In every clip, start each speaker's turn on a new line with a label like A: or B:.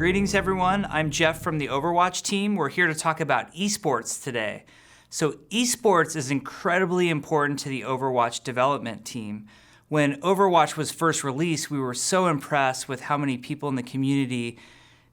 A: Greetings everyone, I'm Jeff from the Overwatch team. We're here to talk about esports today. So esports is incredibly important to the Overwatch development team. When Overwatch was first released, we were so impressed with how many people in the community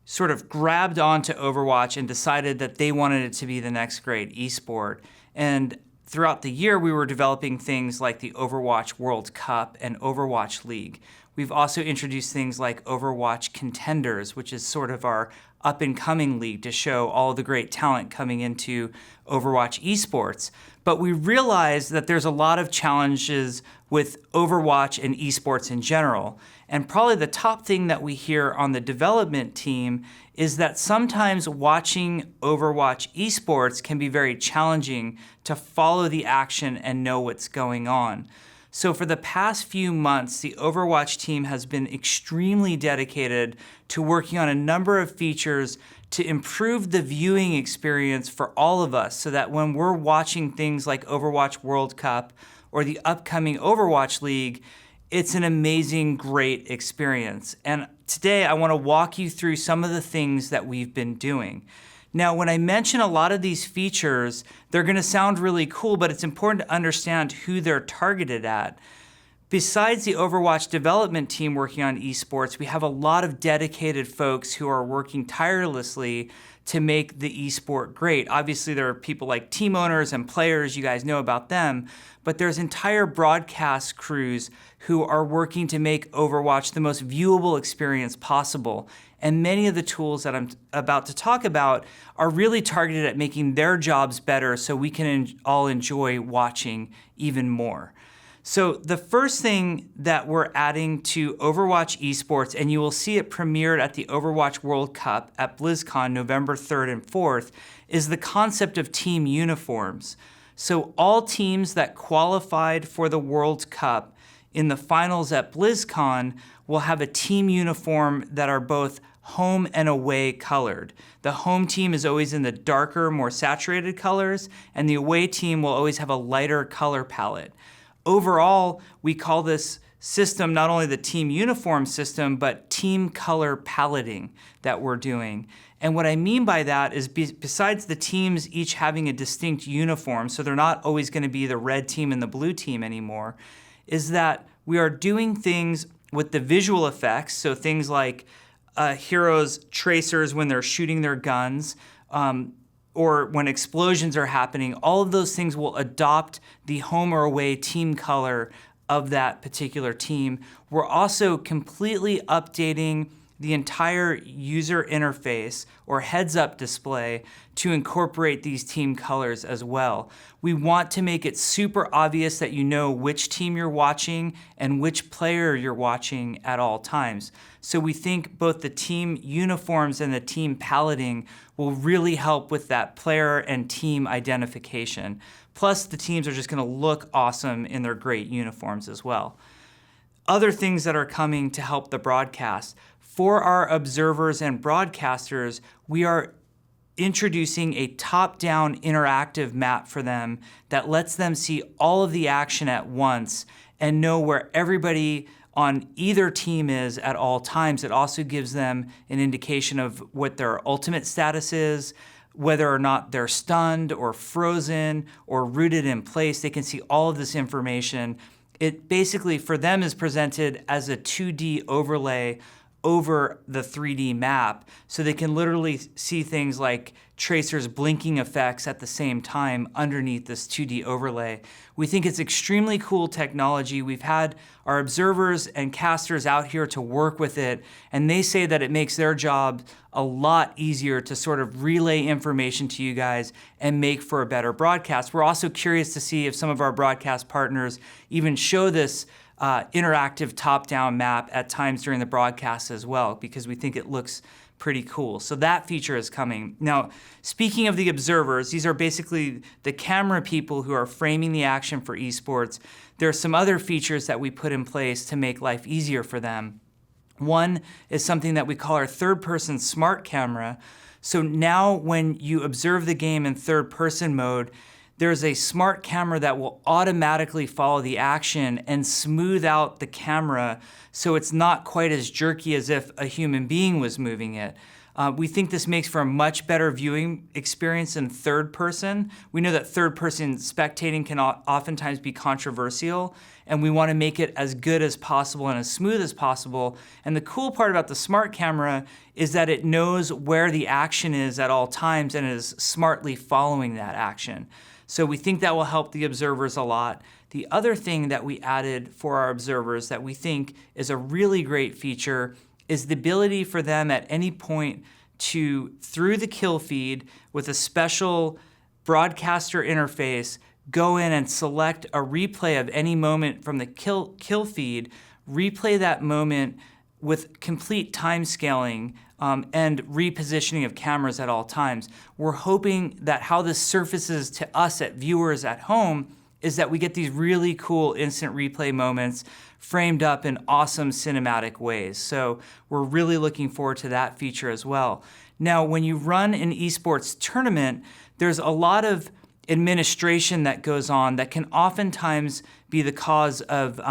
A: sort of grabbed onto Overwatch and decided that they wanted it to be the next great esport. And throughout the year, we were developing things like the Overwatch World Cup and Overwatch League. We've also introduced things like Overwatch Contenders, which is sort of our up-and-coming league to show all the great talent coming into Overwatch Esports. But we realized that there's a lot of challenges with Overwatch and esports in general. And probably the top thing that we hear on the development team is that sometimes watching Overwatch Esports can be very challenging to follow the action and know what's going on. So for the past few months, the Overwatch team has been extremely dedicated to working on a number of features to improve the viewing experience for all of us so that when we're watching things like Overwatch World Cup or the upcoming Overwatch League, it's an amazing, great experience. And today I want to walk you through some of the things that we've been doing. Now, when I mention a lot of these features, they're going to sound really cool, but it's important to understand who they're targeted at. Besides the Overwatch development team working on esports, we have a lot of dedicated folks who are working tirelessly to make the esport great. Obviously, there are people like team owners and players, you guys know about them, but there's entire broadcast crews who are working to make Overwatch the most viewable experience possible. And many of the tools that I'm about to talk about are really targeted at making their jobs better so we can all enjoy watching even more. So the first thing that we're adding to Overwatch Esports, and you will see it premiered at the Overwatch World Cup at BlizzCon November 3rd and 4th, is the concept of team uniforms. So all teams that qualified for the World Cup in the finals at BlizzCon will have a team uniform that are both home and away colored. The home team is always in the darker, more saturated colors, and the away team will always have a lighter color palette. Overall, we call this system not only the team uniform system, but team color paletting that we're doing. And what I mean by that is besides the teams each having a distinct uniform, so they're not always going to be the red team and the blue team anymore, is that we are doing things with the visual effects, so things like heroes' tracers when they're shooting their guns, or when explosions are happening, all of those things will adopt the home or away team color of that particular team. We're also completely updating the entire user interface or heads-up display to incorporate these team colors as well. We want to make it super obvious that you know which team you're watching and which player you're watching at all times. So we think both the team uniforms and the team paletting will really help with that player and team identification. Plus, the teams are just going to look awesome in their great uniforms as well. Other things that are coming to help the broadcast. For our observers and broadcasters, we are introducing a top-down interactive map for them that lets them see all of the action at once and know where everybody on either team is at all times. It also gives them an indication of what their ultimate status is, whether or not they're stunned or frozen or rooted in place. They can see all of this information. It basically, for them, is presented as a 2D overlay over the 3D map, so they can literally see things like tracers blinking effects at the same time underneath this 2D overlay. We think it's extremely cool technology. We've had our observers and casters out here to work with it, and they say that it makes their job a lot easier to sort of relay information to you guys and make for a better broadcast. We're also curious to see if some of our broadcast partners even show this interactive top-down map at times during the broadcast as well, because we think it looks pretty cool. So that feature is coming. Now, speaking of the observers, these are basically the camera people who are framing the action for esports. There are some other features that we put in place to make life easier for them. One is something that we call our third-person smart camera. So now when you observe the game in third-person mode, there's a smart camera that will automatically follow the action and smooth out the camera so it's not quite as jerky as if a human being was moving it. We think this makes for a much better viewing experience in third person. We know that third person spectating can oftentimes be controversial, and we want to make it as good as possible and as smooth as possible. And the cool part about the smart camera is that it knows where the action is at all times and is smartly following that action. So we think that will help the observers a lot. The other thing that we added for our observers that we think is a really great feature is the ability for them at any point to, through the kill feed with a special broadcaster interface, go in and select a replay of any moment from the kill feed, replay that moment with complete time scaling and repositioning of cameras at all times. We're hoping that how this surfaces to us at viewers at home is that we get these really cool instant replay moments framed up in awesome cinematic ways. So we're really looking forward to that feature as well. Now, when you run an esports tournament, there's a lot of administration that goes on that can oftentimes be the cause of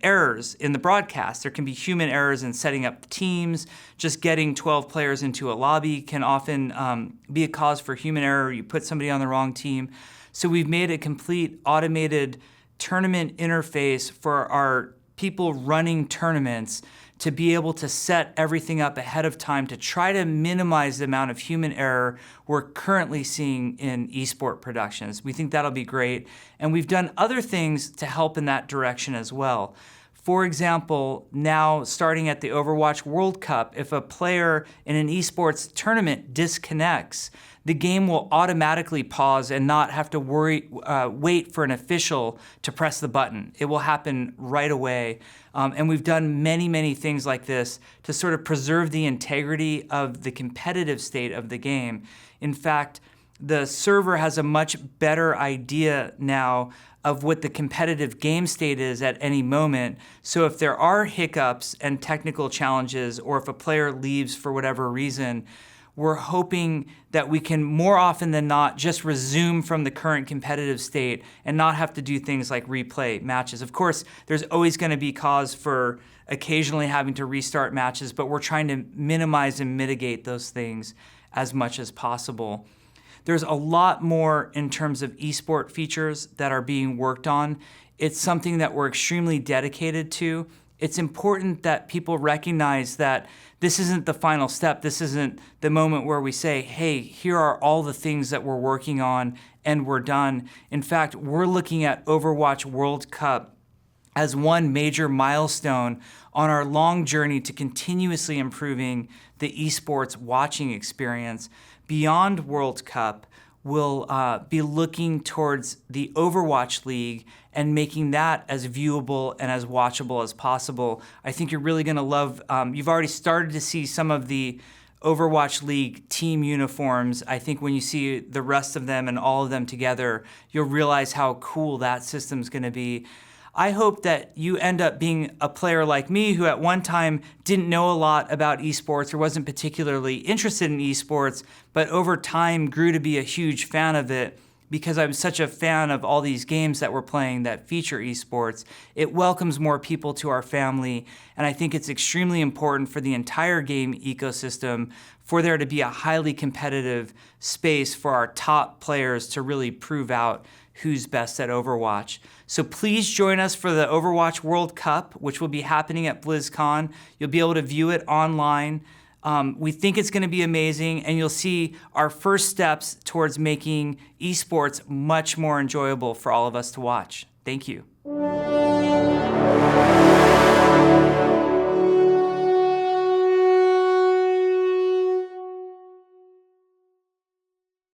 A: errors in the broadcast. There can be human errors in setting up teams. Just getting 12 players into a lobby can often be a cause for human error. You put somebody on the wrong team. So we've made a complete automated tournament interface for our people running tournaments to be able to set everything up ahead of time to try to minimize the amount of human error we're currently seeing in esport productions. We think that'll be great. And we've done other things to help in that direction as well. For example, now starting at the Overwatch World Cup, if a player in an esports tournament disconnects, the game will automatically pause and not have to wait for an official to press the button. It will happen right away. And we've done many, many things like this to sort of preserve the integrity of the competitive state of the game. In fact, the server has a much better idea now of what the competitive game state is at any moment. So if there are hiccups and technical challenges, or if a player leaves for whatever reason, we're hoping that we can more often than not just resume from the current competitive state and not have to do things like replay matches. Of course, there's always going to be cause for occasionally having to restart matches, but we're trying to minimize and mitigate those things as much as possible. There's a lot more in terms of esport features that are being worked on. It's something that we're extremely dedicated to. It's important that people recognize that this isn't the final step. This isn't the moment where we say, hey, here are all the things that we're working on and we're done. In fact, we're looking at Overwatch World Cup as one major milestone on our long journey to continuously improving the esports watching experience. Beyond World Cup, we'll be looking towards the Overwatch League and making that as viewable and as watchable as possible. I think you're really going to love, you've already started to see some of the Overwatch League team uniforms. I think when you see the rest of them and all of them together, you'll realize how cool that system's going to be. I hope that you end up being a player like me who at one time didn't know a lot about esports or wasn't particularly interested in esports, but over time grew to be a huge fan of it because I'm such a fan of all these games that we're playing that feature esports. It welcomes more people to our family, and I think it's extremely important for the entire game ecosystem for there to be a highly competitive space for our top players to really prove out who's best at Overwatch. So please join us for the Overwatch World Cup, which will be happening at BlizzCon. You'll be able to view it online. We think it's going to be amazing, and you'll see our first steps towards making esports much more enjoyable for all of us to watch. Thank you.